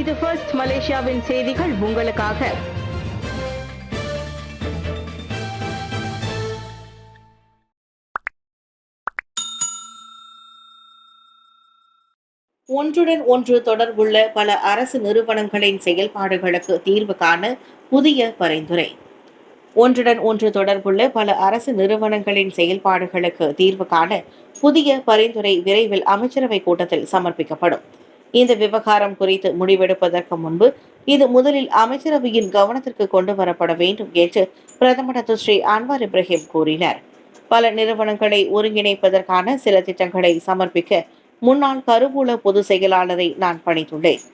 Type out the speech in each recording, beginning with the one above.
இது ஃபர்ஸ்ட் மலேசியாவின் செய்திகள் உங்களுக்காக. ஒன்றுடன் ஒன்று தொடர்புள்ள பல அரசு நிறுவனங்களின் செயல்பாடுகளுக்கு தீர்வு காண புதிய பரிந்துரை. ஒன்றுடன் ஒன்று தொடர்புள்ள பல அரசு நிறுவனங்களின் செயல்பாடுகளுக்கு தீர்வு காண புதிய பரிந்துரை விரைவில் அமைச்சரவை கூட்டத்தில் சமர்ப்பிக்கப்படும். இந்த விவகாரம் குறித்து முடிவெடுப்பதற்கு முன்பு இது முதலில் அமைச்சரவையின் கவனத்திற்கு கொண்டு வரப்பட வேண்டும் என்று பிரதமர் ஸ்ரீ அன்வார் இப்ராஹிம் கூறினார். பல நிறுவனங்களை ஒருங்கிணைப்பதற்கான சில திட்டங்களை சமர்ப்பிக்க முன்னாள் கருவூல பொதுச் செயலாளரை நான் பணித்துள்ளேன்.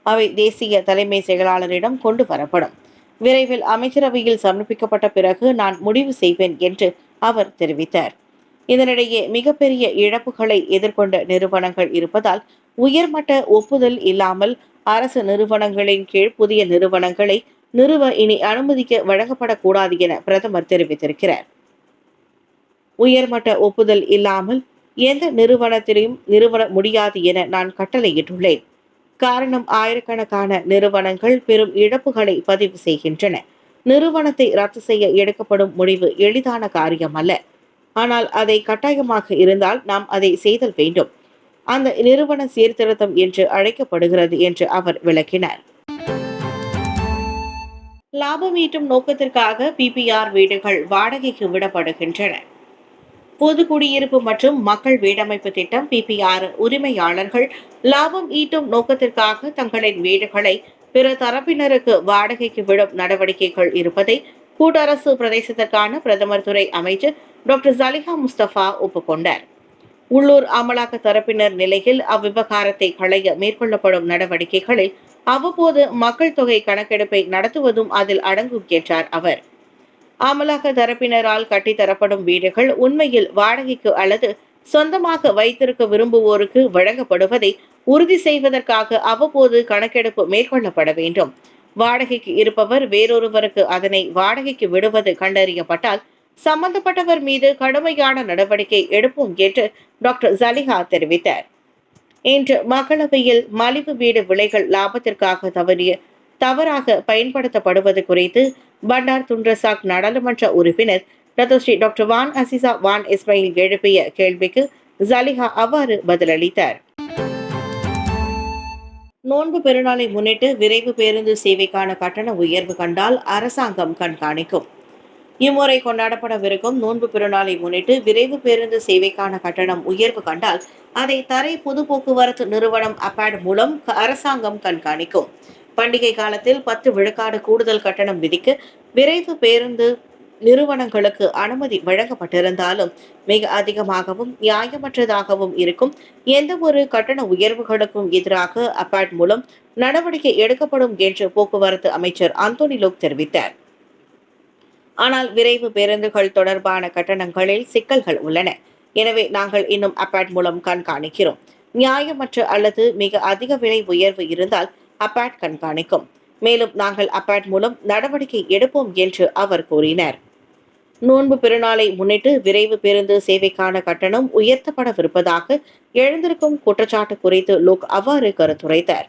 அவை தேசிய தலைமை செயலாளரிடம் கொண்டு வரப்படும். விரைவில் அமைச்சரவையில் சமர்ப்பிக்கப்பட்ட பிறகு நான் முடிவு செய்வேன் என்று அவர் தெரிவித்தார். இதனிடையே மிகப்பெரிய இழப்புகளை எதிர்கொண்ட நிறுவனங்கள் இருப்பதால் உயர்மட்ட ஒப்புதல் இல்லாமல் அரசு நிறுவனங்களின் கீழ் புதிய நிறுவனங்களை நிறுவ இனி அனுமதிக்க வழங்கப்படக்கூடாது என பிரதமர் தெரிவித்திருக்கிறார். உயர்மட்ட ஒப்புதல் இல்லாமல் எந்த நிறுவனத்திலையும் நிறுவன முடியாது என நான் கட்டளையிட்டுள்ளேன். காரணம், ஆயிரக்கணக்கான நிறுவனங்கள் பெரும் இழப்புகளை பதிவு செய்கின்றன. நிறுவனத்தை ரத்து செய்ய எடுக்கப்படும் முடிவு எளிதான காரியம் அல்ல. ஆனால் அதை கட்டாயமாக இருந்தால் நாம் அதை செய்தல் வேண்டும். அந்த நிறுவன சீர்திருத்தம் என்று அழைக்கப்படுகிறது என்று அவர் விளக்கினார். லாபம் ஈட்டும் நோக்கத்திற்காக PPR வீடுகள் வாடகைக்கு விடப்படுகின்றன. பொது குடியிருப்பு மற்றும் மக்கள் வீடமைப்பு திட்டம் PPR உரிமையாளர்கள் லாபம் ஈட்டும் நோக்கத்திற்காக தங்களின் வீடுகளை பிற தரப்பினருக்கு வாடகைக்கு விடும் நடவடிக்கைகள் இருப்பதை கூட்டரசு பிரதேசத்திற்கான பிரதமர் துறை அமைச்சர் டாக்டர் ஜலிஹா முஸ்தபா ஒப்புக்கொண்டார். உள்ளூர் அமலாக்க தரப்பினர் நிலையில் அவ்விவகாரத்தை களைய மேற்கொள்ளப்படும் நடவடிக்கைகளில் அவ்வப்போது மக்கள் தொகை கணக்கெடுப்பை நடத்துவதும் அதில் அடங்கும் என்றார் அவர். அமலாக்க தரப்பினரால் கட்டித்தரப்படும் வீடுகள் உண்மையில் வாடகைக்கு அல்லது சொந்தமாக வைத்திருக்க விரும்புவோருக்கு வழங்கப்படுவதை உறுதி செய்வதற்காக அவ்வப்போது கணக்கெடுப்பு மேற்கொள்ளப்பட வேண்டும். வாடகைக்கு இருப்பவர் வேறொருவருக்கு அதனை வாடகைக்கு விடுவது கண்டறியப்பட்டால் சம்பந்தப்பட்டவர் மீது கடுமையான நடவடிக்கை எடுப்போம் என்று டாக்டர் ஜலிஹா தெரிவித்தார். இன்று மக்களவையில் மலிவு வீடு விலைகள் லாபத்திற்காக தவறாக பயன்படுத்தப்படுவது குறித்து பண்டார் துன்ரசாக் நாடாளுமன்ற உறுப்பினர் டாக்டர் வான் அசிசா வான் இஸ்மாயில் எழுப்பிய கேள்விக்கு ஜலிஹா அவ்வாறு பதிலளித்தார். நோன்பு பெருநாளை முன்னிட்டு விரைவு பேருந்து சேவைக்கான கட்டண உயர்வு கண்டால் அரசாங்கம் கண்காணிக்கும். இம்முறை கொண்டாடப்படவிருக்கும் நோன்பு பெருநாளை முன்னிட்டு விரைவு பேருந்து சேவைக்கான கட்டணம் உயர்வு கண்டால் அதை தரை பொது போக்குவரத்து நிறுவனம் அப்பாட் மூலம் அரசாங்கம் கண்காணிக்கும். பண்டிகை காலத்தில் 10 விழுக்காடு கூடுதல் கட்டணம் விதிக்க விரைவு பேருந்து நிறுவனங்களுக்கு அனுமதி வழங்கப்பட்டிருந்தாலும் மிக அதிகமாகவும் நியாயமற்றதாகவும் இருக்கும் எந்த ஒரு கட்டண உயர்வுகளுக்கும் எதிராக அப்பாட் மூலம் நடவடிக்கை எடுக்கப்படும் என்று போக்குவரத்து அமைச்சர் அந்தோனி லோக் தெரிவித்தார். ஆனால் விரைவு பேருந்துகள் தொடர்பான கட்டணங்களில் சிக்கல்கள் உள்ளன. எனவே நாங்கள் இன்னும் அப்பாட் மூலம் கண்காணிக்கிறோம். நியாயமற்ற அல்லது மிக அதிக விலை உயர்வு இருந்தால் அப்பாட் கண்காணிக்கும். மேலும் நாங்கள் அப்பாட் மூலம் நடவடிக்கை எடுப்போம் என்று அவர் கூறினார். நோன்பு பெருநாளை முன்னிட்டு விரைவு பேருந்து சேவைக்கான கட்டணம் உயர்த்தப்படவிருப்பதாக எழுந்திருக்கும் குற்றச்சாட்டு குறித்து லோக் அவ்வாறு கருத்துரைத்தார்.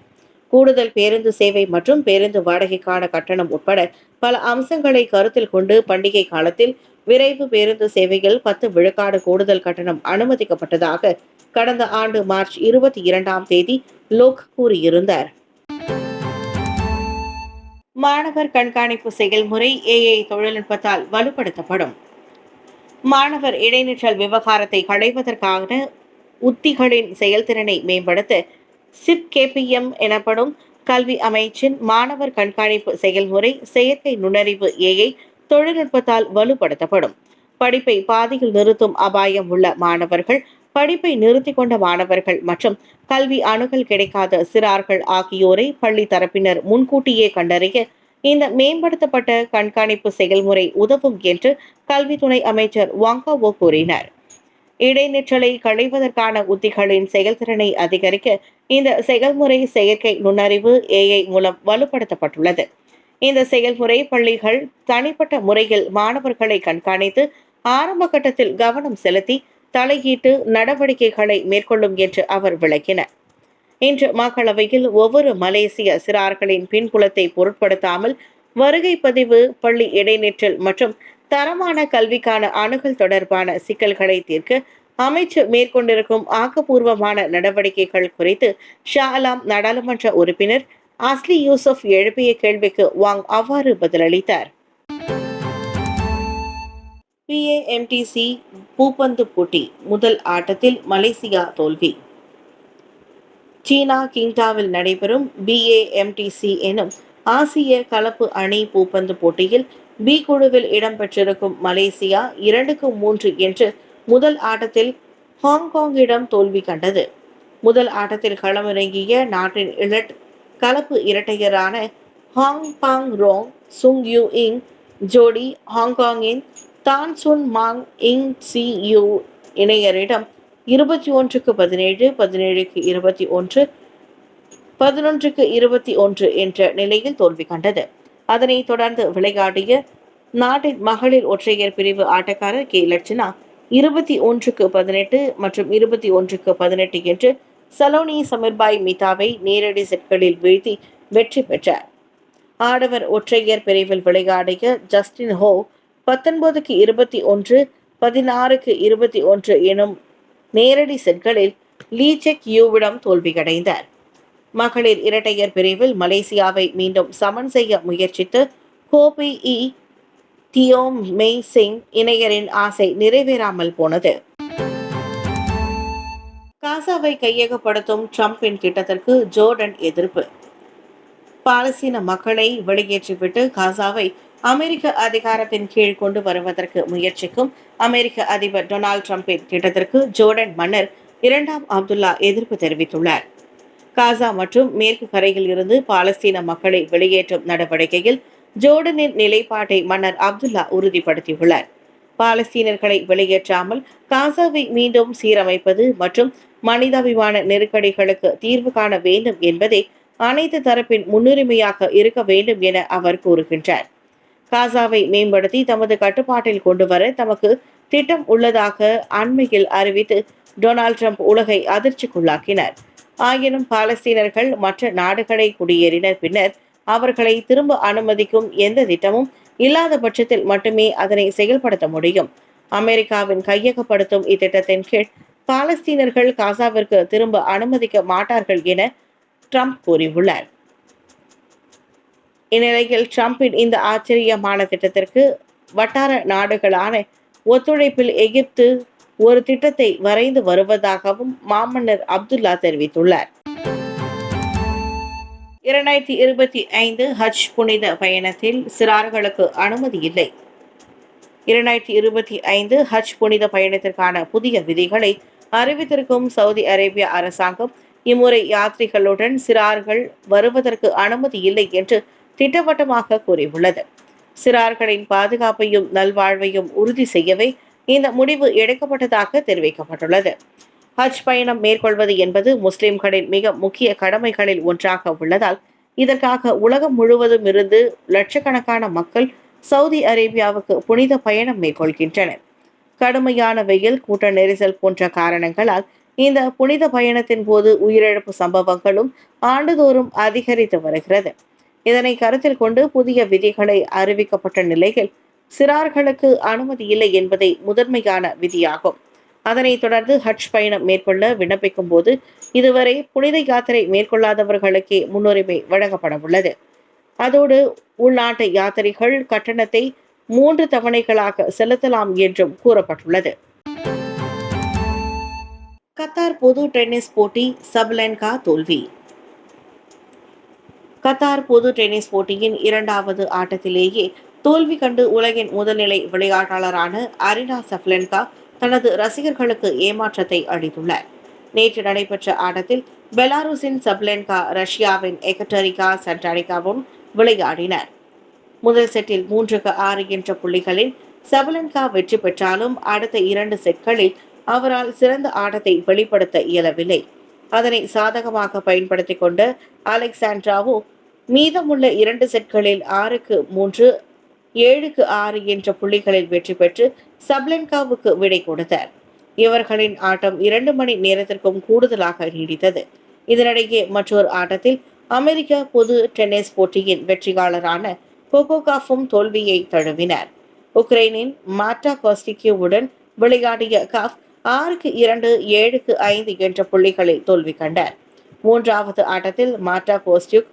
கூடுதல் பேருந்து சேவை மற்றும் பேருந்து வாடகைக்கான கட்டணம் உட்பட பல அம்சங்களை கருத்தில் கொண்டு பண்டிகை காலத்தில் விரைவு பேருந்து சேவையில் 10 விழுக்காடு கூடுதல் கட்டணம் அனுமதிக்கப்பட்டதாக கடந்த ஆண்டு மார்ச் 22ஆம் தேதி லோக் கூறியிருந்தார். மாணவர் கண்காணிப்பு செயல்முறை AI தொழில்நுட்பத்தால் வலுப்படுத்தப்படும். மாணவர் இடைநிற்றல் விவகாரத்தை களைவதற்கான உத்திகளின் செயல்திறனை மேம்படுத்த SIPKPM எனப்படும் கல்வி அமைச்சின் மாணவர் கண்காணிப்பு செயல்முறை செயற்கை நுண்ணறிவு AI தொழில்நுட்பத்தால் வலுப்படுத்தப்படும். படிப்பை பாதியில் நிறுத்தும் அபாயம் உள்ள மாணவர்கள், படிப்பை நிறுத்திக் கொண்ட மாணவர்கள் மற்றும் கல்வி அணுகல் கிடைக்காத சிறார்கள் ஆகியோரை பள்ளி தரப்பினர் முன்கூட்டியே கண்டறிய இந்த மேம்படுத்தப்பட்ட கண்காணிப்பு செயல்முறை உதவும் என்று கல்வி துணை அமைச்சர் வாங்காவோ கூறினார். இடைநிற்றலை களைவதற்கான உத்திகளின் செயல்திறனை அதிகரிக்க இந்த செயல்முறை செயற்கை நுண்ணறிவு AI மூலம் வலுப்படுத்தப்பட்டுள்ளது. இந்த செயல்முறை பள்ளிகள் தனிப்பட்ட முறையில் மாணவர்களை கண்காணித்து ஆரம்ப கட்டத்தில் கவனம் செலுத்தி தலையீட்டு நடவடிக்கைகளை மேற்கொள்ளும் என்று அவர் விளக்கினார். இன்று மக்களவையில் ஒவ்வொரு மலேசிய சிறார்களின் பின்புலத்தை பொருட்படுத்தாமல் வருகை பதிவு, பள்ளி இடைநிற்றல் மற்றும் தரமான கல்விக்கான அணுகல் தொடர்பான சிக்கல்களை தீர்க்க அமைச்சு மேற்கொண்டிருக்கும் ஆக்கப்பூர்வமான நடவடிக்கைகள் குறித்து ஷா அலாம் நாடாளுமன்ற உறுப்பினர் அஸ்லி யூசுப் எழுப்பிய கேள்விக்கு வாங் அவ்வாறு பதிலளித்தார். PAMTC பூப்பந்து போட்டி முதல் ஆட்டத்தில் மலேசியா தோல்வி. சீனா கிங்டாவில் நடைபெறும் BAMTC எனும் ஆசிய கலப்பு அணி பூப்பந்து போட்டியில் பி குழுவில் இடம்பெற்றிருக்கும் மலேசியா 2-3 என்று முதல் ஆட்டத்தில் ஹாங்காங்கிடம் தோல்வி கண்டது. முதல் ஆட்டத்தில் களமிறங்கிய நாட்டின் கலப்பு இரட்டையரான ஹாங் பாங் ரோங் சுங் யூ இங் ஜோடி ஹாங்காங்கின் தான் சுன் மாங் இங் சி யூ இணையரிடம் 21-17, 17-21, 11-21 என்ற நிலையில் தோல்வி கண்டது. அதனைத் தொடர்ந்து விளையாடிய நாட்டின் மகளிர் ஒற்றையர் பிரிவு ஆட்டக்காரர் கே லட்சணா 21-18 மற்றும் 21-18 என்று சலோனி சமிர்பாய் மிதாவை நேரடி செட்களில் வீழ்த்தி வெற்றி பெற்றார். ஆடவர் ஒற்றையர் பிரிவில் விளையாடிய ஜஸ்டின் ஹோ 19-21, 16-21 எனும் நேரடி செட்களில் லீ செக் யூவிடம் தோல்வியடைந்தார். மகளிர் இரட்டையர் பிரிவில் மலேசியாவை மீண்டும் சமன் செய்ய முயற்சித்து கோபி தியோம் மெய் சிங் இணையரின் ஆசை நிறைவேறாமல் போனது. காசாவை கையகப்படுத்தும் ட்ரம்பின் திட்டத்திற்கு ஜோர்டன் எதிர்ப்பு. பாலஸ்தீன மக்களை வெளியேற்றிவிட்டு காசாவை அமெரிக்க அதிகாரத்தின் கீழ் கொண்டு வருவதற்கு முயற்சிக்கும் அமெரிக்க அதிபர் டொனால்ட் ட்ரம்பின் திட்டத்திற்கு ஜோர்டன் மன்னர் 2ஆம் அப்துல்லா எதிர்ப்பு தெரிவித்துள்ளார். காசா மற்றும் மேற்கு கரையில் இருந்து பாலஸ்தீன மக்களை வெளியேற்றும் நடவடிக்கையில் ஜோர்டனின் நிலைப்பாட்டை மன்னர் அப்துல்லா உறுதிப்படுத்தியுள்ளார். பாலஸ்தீனர்களை வெளியேற்றாமல் காசாவை மீண்டும் சீரமைப்பது மற்றும் மனிதாபிமான நெருக்கடிகளுக்கு தீர்வு காண வேண்டும் என்பதே அனைத்து தரப்பின் முன்னுரிமையாக இருக்க வேண்டும் என அவர் கூறுகின்றார். காசாவை மேம்படுத்தி தமது கட்டுப்பாட்டில் கொண்டுவர தமக்கு திட்டம் உள்ளதாக அண்மையில் அறிவித்து டொனால்ட் ட்ரம்ப் உலகை அதிர்ச்சிக்குள்ளாக்கினார். ஆயினும் பாலஸ்தீனர்கள் மற்ற நாடுகளை குடியேறினர் பின்னர் அவர்களை திரும்ப அனுமதிக்கும் எந்த திட்டமும் இல்லாத பட்சத்தில் மட்டுமே அதனை செயல்படுத்த முடியும். அமெரிக்காவின் கையகப்படுத்தும் இத்திட்டத்தின் கீழ் பாலஸ்தீனர்கள் காசாவிற்கு திரும்ப அனுமதிக்க மாட்டார்கள் என ட்ரம்ப் கூறியுள்ளார். இந்நிலையில் ட்ரம்பின் இந்த ஆச்சரியமான திட்டத்திற்கு வட்டார நாடுகளான ஒத்துழைப்பில் எகிப்து ஒரு திட்டத்தை வரைந்து வருவதாகவும் மாமன்னர் அப்துல்லா தெரிவித்துள்ளார். 2025 ஹஜ் புனித பயணத்தில் சிறார்களுக்கு அனுமதி இல்லை. 2025 ஹஜ் புனித பயணத்திற்கான புதிய விதிகளை அறிவித்திருக்கும் சவுதி அரேபிய அரசாங்கம் இம்முறை யாத்ரிகளுடன் சிறார்கள் வருவதற்கு அனுமதி இல்லை என்று திட்டவட்டமாக கூறியுள்ளது. சிறார்களின் பாதுகாப்பையும் நல்வாழ்வையும் உறுதி செய்யவே இந்த முடிவு எடுக்கப்பட்டதாக தெரிவிக்கப்பட்டுள்ளது. ஹஜ் பயணம் மேற்கொள்வது என்பது முஸ்லிம்களின் மிக முக்கிய கடமைகளில் ஒன்றாக உள்ளதால் இதற்காக உலகம் முழுவதும் இருந்து லட்சக்கணக்கான மக்கள் சவுதி அரேபியாவுக்கு புனித பயணம் மேற்கொள்கின்றனர். கடுமையான வெயில், கூட்ட நெரிசல் போன்ற காரணங்களால் இந்த புனித பயணத்தின் போது உயிரிழப்பு சம்பவங்களும் ஆண்டுதோறும் அதிகரித்து வருகிறது. இதனை கருத்தில் கொண்டு புதிய விதிகளை அறிவிக்கப்பட்ட நிலையில் சிறார்களுக்கு அனுமதி இல்லை என்பதை முதன்மையான விதியாகும். அதனைத் தொடர்ந்து ஹஜ் பயணம் மேற்கொள்ள விண்ணப்பிக்கும் போது இதுவரை புனித யாத்திரை மேற்கொள்ளாதவர்களுக்கே முன்னுரிமை வழங்கப்பட உள்ளது. அதோடு உள்நாட்டு யாத்திரைகள் கட்டணத்தை 3 தவணைகளாக செலுத்தலாம் என்றும் கூறப்பட்டுள்ளது. கத்தார் பொது டென்னிஸ் போட்டி சப்லென்கா தோல்வி. கத்தார் பொது டென்னிஸ் போட்டியின் 2வது ஆட்டத்திலேயே தோல்வி கண்டு உலகின் முதல்நிலை விளையாட்டாளரான அரினா சப்லென்கா தனது ரசிகர்களுக்கு ஏமாற்றத்தை அளித்துள்ளார். நேற்று நடைபெற்ற ஆட்டத்தில் பெலாருஸின் சப்லென்கா ரஷ்யாவின் எகட்டெரிகா சண்டானிகாவும் விளையாடினார். முதல் செட்டில் 3-6 என்ற புள்ளிகளில் சப்லென்கா வெற்றி பெற்றாலும் அடுத்த 2 செட்களில் அவரால் சிறந்த ஆட்டத்தை வெளிப்படுத்த இயலவில்லை. அதனை சாதகமாக பயன்படுத்திக் கொண்ட அலெக்சாண்ட்ராவோ மீதமுள்ள 2 செட்களில் 6-3, 7-6 என்ற புள்ளிகளில் வெற்றி பெற்று சப்லென்காவுக்கு விடை கொடுத்தார். இவர்களின் ஆட்டம் 2 மணி நேரத்திற்கும் கூடுதலாக நீடித்தது. இதனிடையே மற்றொரு ஆட்டத்தில் அமெரிக்க பொது டென்னிஸ் போட்டியின் வெற்றியாளரான கோகோகாஃபும் தோல்வியை தழுவினார். உக்ரைனின் மாட்டா கோஸ்டிக்கியுடன் விளையாடிய காஃப் 6-2, 7-5 என்ற புள்ளிகளில் தோல்வி கண்டார். மூன்றாவது ஆட்டத்தில் மாட்டா கோஸ்டியுக்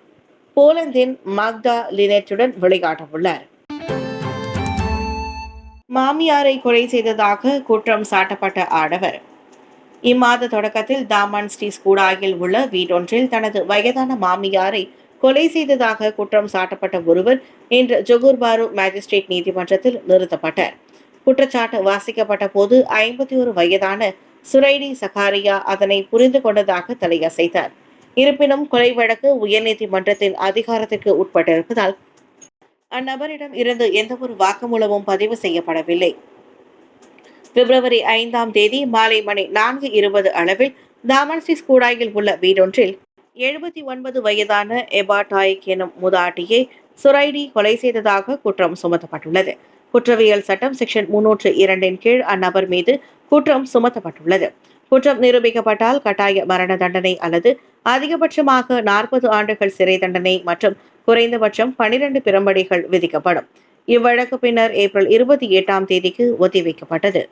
போலந்தின் மாக்டா லினெட்டுடன் விளையாட உள்ளார். மாமியாரை கொலை செய்ததாக குற்றம் சாட்டப்பட்ட ஆடவர். இம்மாத தொடக்கத்தில் தாமன் ஸ்ரீ ஸ்கூடாயில் உள்ள வீடொன்றில் தனது வயதான மாமியாரை கொலை செய்ததாக குற்றம் சாட்டப்பட்ட ஒருவர் இன்று ஜொகூர் பாரு மேஜிஸ்ட்ரேட் நீதிமன்றத்தில் நிறுத்தப்பட்டார். குற்றச்சாட்டு வாசிக்கப்பட்ட போது 51 வயதான சுரைடி சகாரியா அதனை புரிந்து கொண்டதாக தலையசைத்தார். இருப்பினும் கொலை வழக்கு உயர்நீதிமன்றத்தின் அதிகாரத்திற்கு உட்பட்டிருப்பதால் அந்நபரிடம் இருந்து எந்தவொரு வாக்குமூலமும் பதிவு செய்யப்படவில்லை. பிப்ரவரி 5ஆம் தேதி மாலை மணி 4:20 அளவில் தாமன் ஸ்ரீ ஸ்கூடாயில் உள்ள வீடொன்றில் 79 வயதான எபா டாயிக் எனும் மூதாட்டியை சுரைடி கொலை செய்ததாக குற்றம் சுமத்தப்பட்டுள்ளது. குற்றவியல் சட்டம் செக்ஷன் 302 கீழ் அந்நபர் மீது குற்றம் சுமத்தப்பட்டுள்ளது. குற்றம் நிரூபிக்கப்பட்டால் கட்டாய மரண தண்டனை அல்லது அதிகபட்சமாக 40 ஆண்டுகள் சிறை தண்டனை மற்றும் குறைந்தபட்சம் 12 பிரம்படிகள் விதிக்கப்படும். இவ்வழக்கு பின்னர் ஏப்ரல் 28ஆம் தேதிக்கு ஒத்திவைக்கப்பட்டது.